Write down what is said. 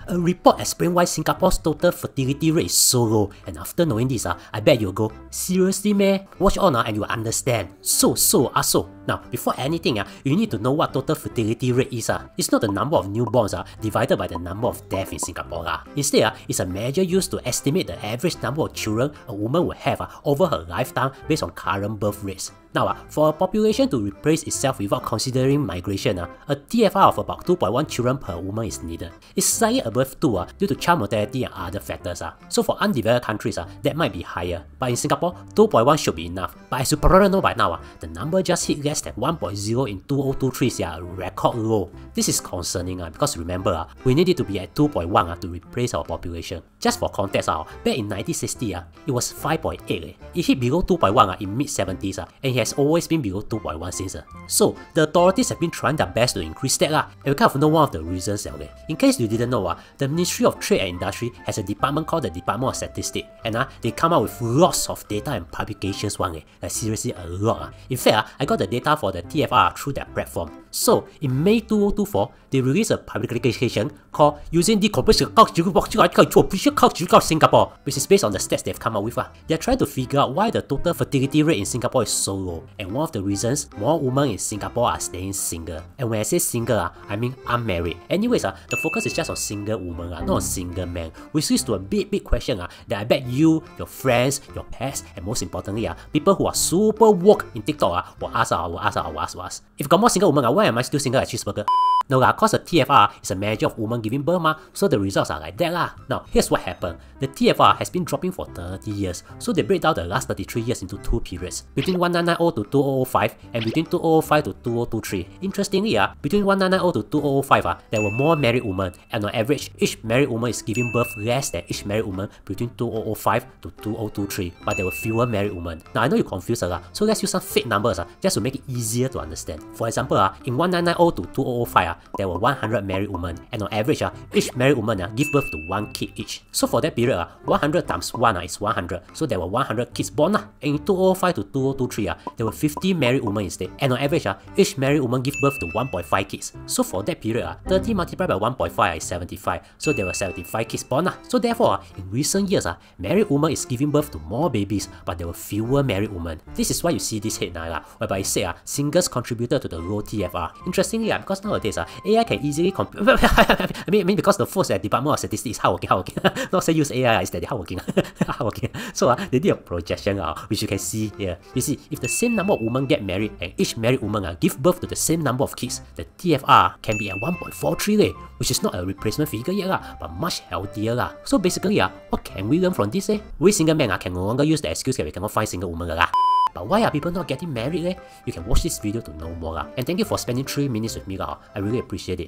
A report explained why Singapore's total fertility rate is so low, and after knowing this, I bet you'll go, seriously meh? Watch on and you'll understand. So. Now, before anything, you need to know what total fertility rate is. It's not the number of newborns divided by the number of deaths in Singapore. Instead, it's a measure used to estimate the average number of children a woman will have over her lifetime based on current birth rates. Now, for a population to replace itself without considering migration, a TFR of about 2.1 children per woman is needed. It's slightly above 2 due to child mortality and other factors. So for undeveloped countries, that might be higher. But in Singapore, 2.1 should be enough. But as you probably know by now, the number just hit less than 1.0 in 2023 is a record low. This is concerning because remember, we need it to be at 2.1 to replace our population. Just for context, back in 1960, it was 5.8. It hit below 2.1 in mid-70s and it has always been below 2.1 since. So the authorities have been trying their best to increase that and we kind of know one of the reasons. In case you didn't know, the Ministry of Trade and Industry has a department called the Department of Statistics, and they come out with lots of data and publications like seriously a lot. In fact, I got the data for the TFR through their platform. So in May 2024, they released a publication called Using Decomposed Singapore, which is based on the stats they've come up with. They're trying to figure out why the total fertility rate in Singapore is so low, and one of the reasons more women in Singapore are staying single. And when I say single, I mean unmarried. Anyways, the focus is just on single women, not on single men, which leads to a big question that I bet you, your friends, your pets, and most importantly, people who are super woke in TikTok will ask us. If got more single women, why am I still single at Cheeseburger? No, cause the TFR is a measure of women giving birth, so the results are like that. Now, here's what happened. The TFR has been dropping for 30 years, so they break down the last 33 years into two periods, between 1990 to 2005 and between 2005 to 2023. Interestingly, between 1990 to 2005, there were more married women, and on average, each married woman is giving birth less than each married woman between 2005 to 2023, but there were fewer married women. Now, I know you're confused, so let's use some fake numbers just to make it easier to understand. For example, in 1990 to 2005, there were 100 married women, and on average, each married woman give birth to 1 kid each. So for that period, 100 times 1 is 100, so there were 100 kids born. And in 2005 to 2023, there were 50 married women instead, and on average, each married woman give birth to 1.5 kids. So for that period, 30 multiplied by 1.5 is 75, so there were 75 kids born. So therefore, in recent years, married woman is giving birth to more babies, but there were fewer married women. This is why you see this headline, whereby it says singles contributed to the low TFR. Interestingly, because nowadays, AI can easily I mean because the folks at Department of Statistics is hardworking. Not say use AI, it's that they're hardworking. So they did a projection which you can see here. You see, if the same number of women get married and each married woman give birth to the same number of kids, the TFR can be at 1.43, which is not a replacement figure yet, but much healthier. So basically, what can we learn from this? We single men can no longer use the excuse that we cannot find single women. But why are people not getting married? You can watch this video to know more. And thank you for spending 3 minutes with me. I really appreciate it.